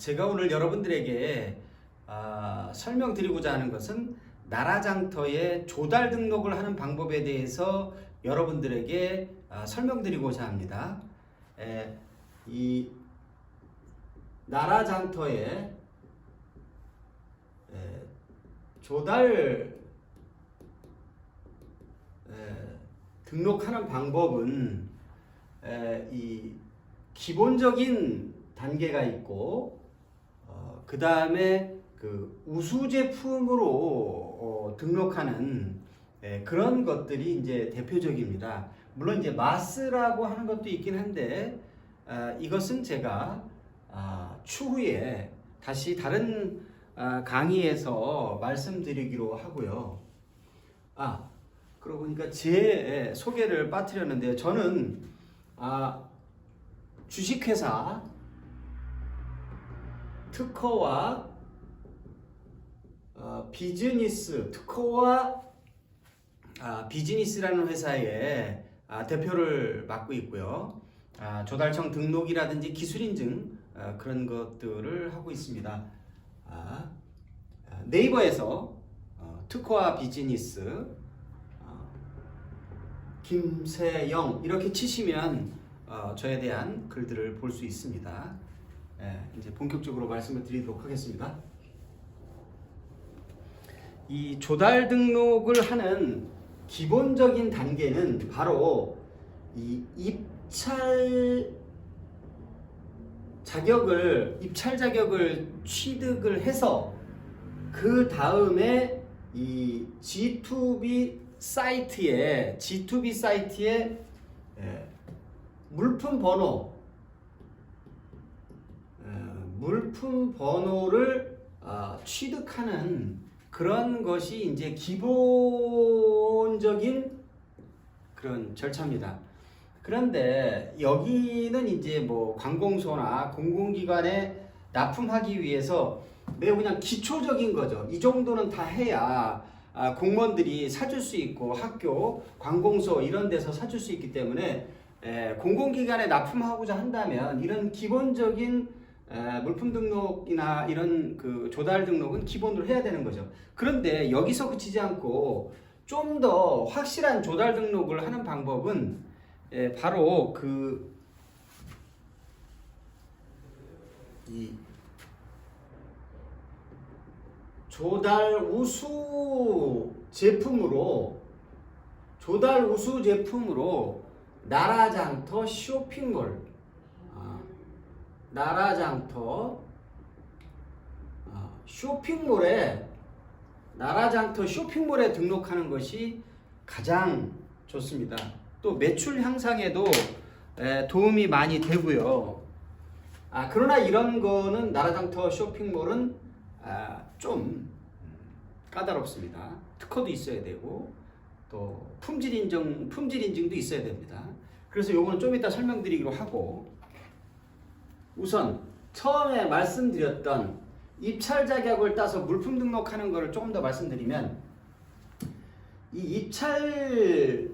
제가 오늘 여러분들에게 설명드리고자 하는 것은 나라장터의 조달 등록을 하는 방법에 대해서 여러분들에게 설명드리고자 합니다. 이 나라장터의 조달 등록하는 방법은 이 기본적인 단계가 있고 그 다음에 그 우수 제품으로 등록하는 그런 것들이 이제 대표적입니다. 물론 이제 마스라고 하는 것도 있긴 한데 이것은 제가 추후에 다시 다른 강의에서 말씀드리기로 하고요. 그러고 보니까 제 소개를 빠뜨렸는데요. 저는 주식회사 특허와 비즈니스라는 회사의 대표를 맡고 있고요. 조달청 등록이라든지 기술인증 그런 것들을 하고 있습니다. 네이버에서 특허와 비즈니스 김세영 이렇게 치시면 저에 대한 글들을 볼 수 있습니다. 이제 본격적으로 말씀을 드리도록 하겠습니다. 이 조달 등록을 하는 기본적인 단계는 바로 이 입찰 자격을 취득을 해서 그 다음에 이 G2B 사이트에 물품 번호를 취득하는 그런 것이 이제 기본적인 그런 절차입니다. 그런데 여기는 이제 뭐 관공서나 공공기관에 납품하기 위해서 매우 그냥 기초적인 거죠. 이 정도는 다 해야 공무원들이 사줄 수 있고 학교, 관공서 이런 데서 사줄 수 있기 때문에 공공기관에 납품하고자 한다면 이런 기본적인 물품 등록이나 이런 그 조달 등록은 기본으로 해야 되는 거죠. 그런데 여기서 그치지 않고 좀 더 확실한 조달 등록을 하는 방법은 바로 이 조달 우수 제품으로 나라장터 쇼핑몰 나라장터 쇼핑몰에 등록하는 것이 가장 좋습니다. 또 매출 향상에도 도움이 많이 되고요. 그러나 이런 거는 나라장터 쇼핑몰은 좀 까다롭습니다. 특허도 있어야 되고 또 품질 인증도 있어야 됩니다. 그래서 요거는 좀 이따 설명드리기로 하고, 우선 처음에 말씀드렸던 입찰 자격을 따서 물품 등록하는 것을 조금 더 말씀드리면, 이 입찰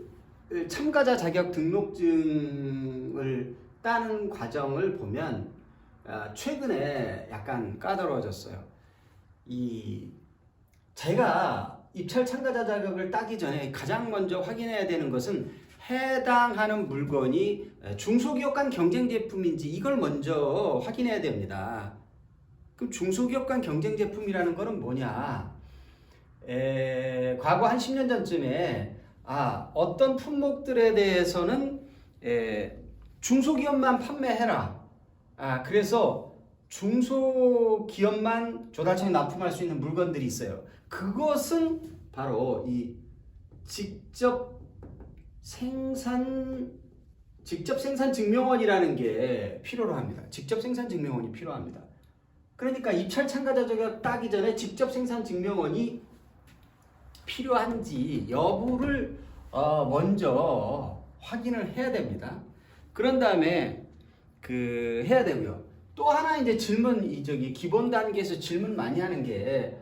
참가자 자격 등록증을 따는 과정을 보면 최근에 약간 까다로워졌어요. 제가 입찰 참가자 자격을 따기 전에 가장 먼저 확인해야 되는 것은 해당하는 물건이 중소기업 간 경쟁 제품인지 이걸 먼저 확인해야 됩니다. 그럼 중소기업 간 경쟁 제품이라는 거는 뭐냐? 과거 한 10년 전쯤에 어떤 품목들에 대해서는 중소기업만 판매해라. 그래서 중소기업만 조달청에 납품할 수 있는 물건들이 있어요. 그것은 바로 이 직접 생산 증명원이라는 게 필요로 합니다. 직접 생산 증명원이 필요합니다. 그러니까 입찰 참가자 자격 따기 전에 직접 생산 증명원이 필요한지 여부를 먼저 확인을 해야 됩니다. 그런 다음에 해야 되고요. 또 하나 이제 기본 단계에서 질문 많이 하는 게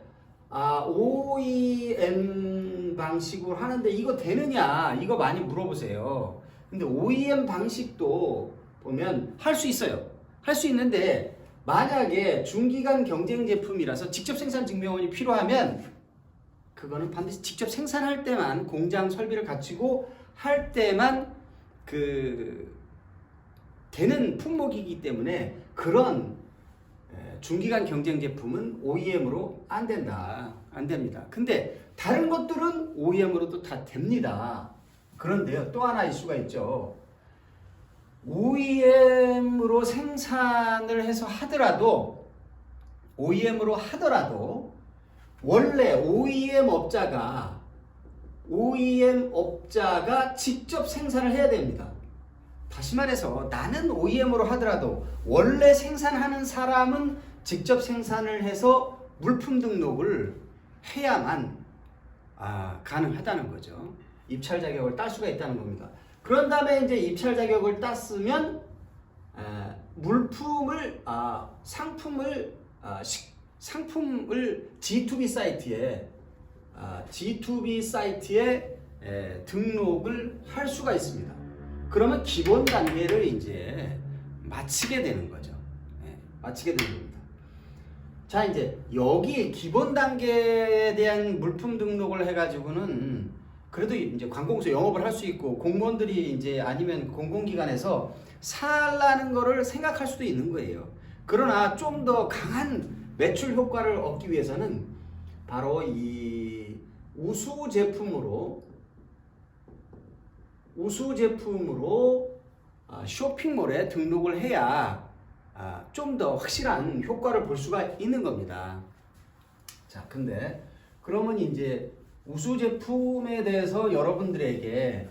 OEM 방식으로 하는데 이거 되느냐, 이거 많이 물어보세요. 근데 OEM 방식도 보면 할 수 있어요. 할 수 있는데 만약에 중기간 경쟁 제품이라서 직접 생산 증명원이 필요하면 그거는 반드시 직접 생산할 때만 공장 설비를 갖추고 할 때만 되는 품목이기 때문에 그런 중기간 경쟁 제품은 OEM으로 안 된다. 안 됩니다. 근데 다른 것들은 OEM으로도 다 됩니다. 그런데요, 또 하나 이슈가 있죠. OEM으로 생산을 해서 하더라도 원래 OEM 업자가 직접 생산을 해야 됩니다. 다시 말해서 나는 OEM으로 하더라도 원래 생산하는 사람은 직접 생산을 해서 물품 등록을 해야만 가능하다는 거죠. 입찰 자격을 딸 수가 있다는 겁니다. 그런 다음에 이제 입찰 자격을 땄으면 상품을 G2B 사이트에 등록을 할 수가 있습니다. 그러면 기본 단계를 이제 마치게 되는 거죠. 마치게 되는 겁니다. 자, 이제 여기 기본 단계에 대한 물품 등록을 해가지고는 그래도 이제 관공서 영업을 할 수 있고 공무원들이 이제 아니면 공공기관에서 살라는 거를 생각할 수도 있는 거예요. 그러나 좀 더 강한 매출 효과를 얻기 위해서는 바로 이 우수 제품으로 쇼핑몰에 등록을 해야 좀 더 확실한 효과를 볼 수가 있는 겁니다. 자, 근데 그러면 이제 우수 제품에 대해서 여러분들에게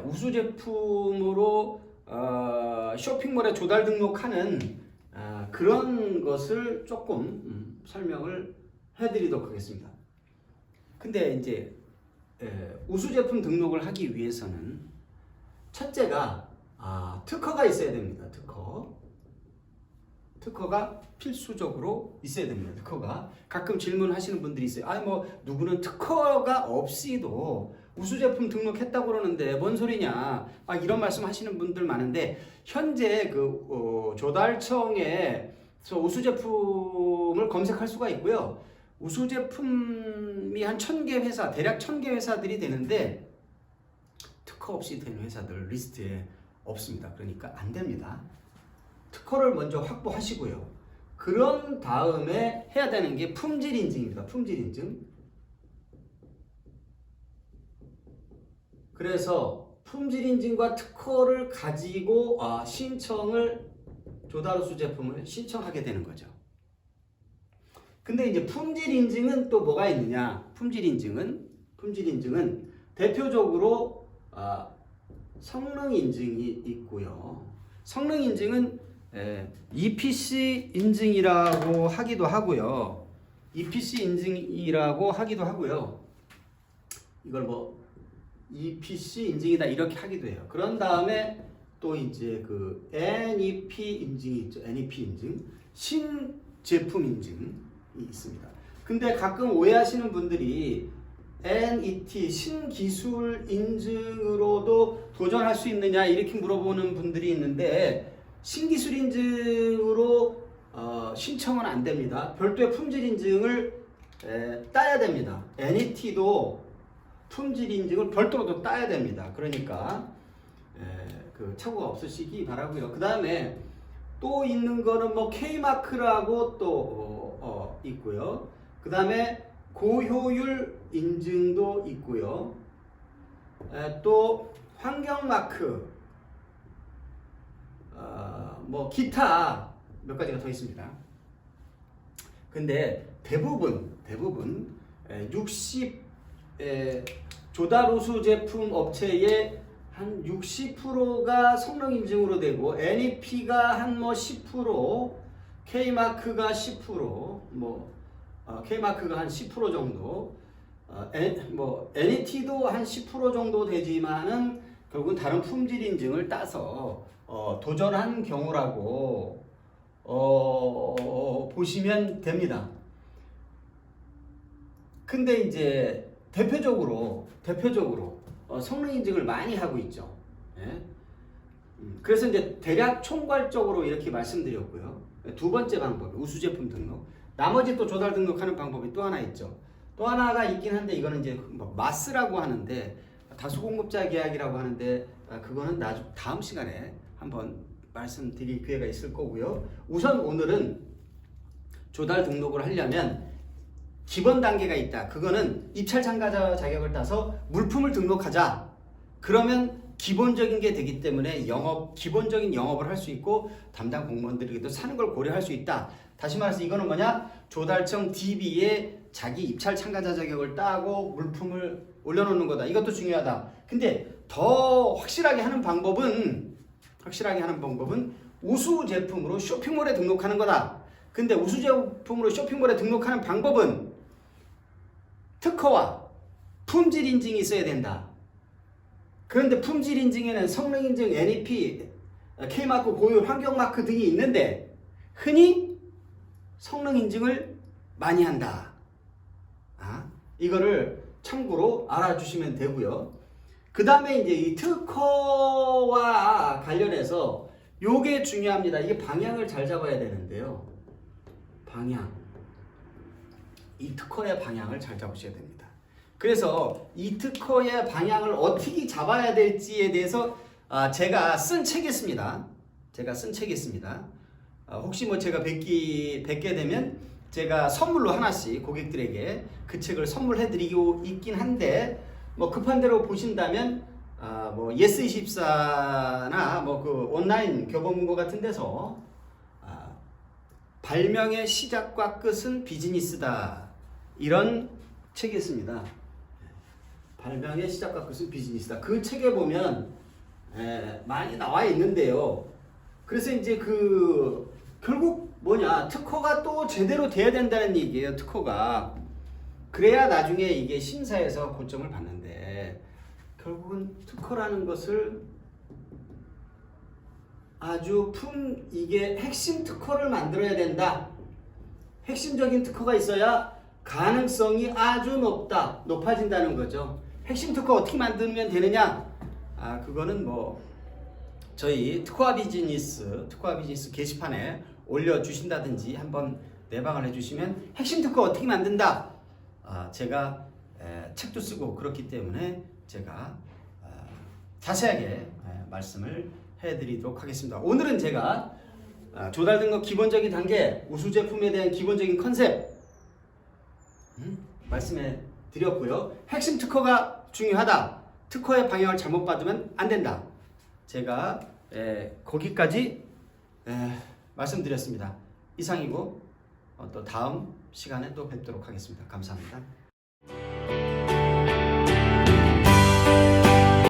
우수 제품으로 쇼핑몰에 조달 등록하는 그런 것을 조금 설명을 해드리도록 하겠습니다. 근데 이제 우수 제품 등록을 하기 위해서는 첫째가 특허가 있어야 됩니다. 특허가 필수적으로 있어야 됩니다. 특허가 가끔 질문하시는 분들이 있어요. 뭐 누구는 특허가 없이도 우수 제품 등록했다고 그러는데 뭔 소리냐? 이런 말씀하시는 분들 많은데 현재 조달청에서 우수 제품을 검색할 수가 있고요. 우수 제품이 한 1000개 회사, 대략 1000개 회사들이 되는데 특허 없이 되는 회사들 리스트에 없습니다. 그러니까 안 됩니다. 특허를 먼저 확보하시고요. 그런 다음에 해야 되는 게 품질 인증입니다. 품질 인증. 그래서 품질 인증과 특허를 가지고 조달우수 제품을 신청하게 되는 거죠. 근데 이제 품질 인증은 또 뭐가 있느냐? 품질 인증은 대표적으로 성능 인증이 있고요. 성능 인증은 EPC 인증이라고 하기도 하고요. 이걸 EPC 인증이다 이렇게 하기도 해요. 그런 다음에 또 이제 NEP 인증이 있죠. NEP 인증, 신제품 인증이 있습니다. 근데 가끔 오해하시는 분들이 NET 신기술 인증으로도 도전할 수 있느냐 이렇게 물어보는 분들이 있는데 신기술 인증으로 신청은 안 됩니다. 별도의 품질 인증을 따야 됩니다. NET도 품질 인증을 별도로 따야 됩니다. 그러니까 착오가 없으시기 바라고요. 그 다음에 또 있는 거는 K마크라고 또 있고요. 그 다음에 고효율 인증도 있고요. 또 환경마크, 기타 몇 가지가 더 있습니다. 근데 대부분 60 조달우수 제품 업체의 한 60%가 성능 인증으로 되고 NEP가 한 10%, K마크가 10%, K마크가 한 10% 정도, NET도 한 10% 정도 되지만은 결국은 다른 품질 인증을 따서 도전한 경우라고 보시면 됩니다. 근데 이제 대표적으로 성능 인증을 많이 하고 있죠. 그래서 이제 대략 총괄적으로 이렇게 말씀드렸고요. 두 번째 방법, 우수 제품 등록. 나머지 또 조달 등록하는 방법이 또 하나 있죠. 또 하나가 있긴 한데 이거는 이제 뭐 마스라고 하는데 다수 공급자 계약이라고 하는데 그거는 다음 시간에 한번 말씀드릴 기회가 있을 거고요. 우선 오늘은 조달 등록을 하려면 기본 단계가 있다. 그거는 입찰 참가자 자격을 따서 물품을 등록하자. 그러면 기본적인 게 되기 때문에 기본적인 영업을 할 수 있고 담당 공무원들에게도 사는 걸 고려할 수 있다. 다시 말해서 이거는 뭐냐? 조달청 DB에 자기 입찰 참가자 자격을 따고 물품을 올려놓는 거다. 이것도 중요하다. 근데 더 확실하게 하는 방법은 우수 제품으로 쇼핑몰에 등록하는 거다. 근데 우수 제품으로 쇼핑몰에 등록하는 방법은 특허와 품질 인증이 있어야 된다. 그런데 품질 인증에는 성능 인증, NEP, K마크, 고유, 환경마크 등이 있는데 흔히 성능 인증을 많이 한다. 이거를 참고로 알아주시면 되고요. 그 다음에 이제 이 특허와 관련해서 요게 중요합니다. 이게 방향을 잘 잡아야 되는데요. 이 특허의 방향을 잘 잡으셔야 됩니다. 그래서 이 특허의 방향을 어떻게 잡아야 될지에 대해서 제가 쓴 책이 있습니다. 혹시 뭐 제가 뵙게 되면 제가 선물로 하나씩 고객들에게 그 책을 선물해드리고 있긴 한데 뭐 급한 대로 보신다면 뭐 예스24나 뭐 그 온라인 교보문고 같은 데서 발명의 시작과 끝은 비즈니스다. 이런 책이 있습니다. 발명의 시작과 끝은 비즈니스다. 그 책에 보면 많이 나와 있는데요. 그래서 이제 결국 뭐냐, 특허가 또 제대로 돼야 된다는 얘기예요. 특허가. 그래야 나중에 이게 심사에서 고점을 받는데 결국은 특허라는 것을 아주 이게 핵심 특허를 만들어야 된다. 핵심적인 특허가 있어야 가능성이 아주 높아진다는 거죠. 핵심 특허 어떻게 만들면 되느냐? 그거는 뭐 저희 특허와 비즈니스 게시판에 올려주신다든지 한번 내방을 해주시면 핵심 특허 어떻게 만든다? 제가 책도 쓰고 그렇기 때문에 제가 자세하게 말씀을 해드리도록 하겠습니다. 오늘은 제가 조달 등록 기본적인 단계, 우수 제품에 대한 기본적인 컨셉 말씀해 드렸고요. 핵심 특허가 중요하다. 특허의 방향을 잘못 받으면 안 된다. 제가 거기까지 말씀드렸습니다. 이상이고 또 다음 시간에 또 뵙도록 하겠습니다. 감사합니다.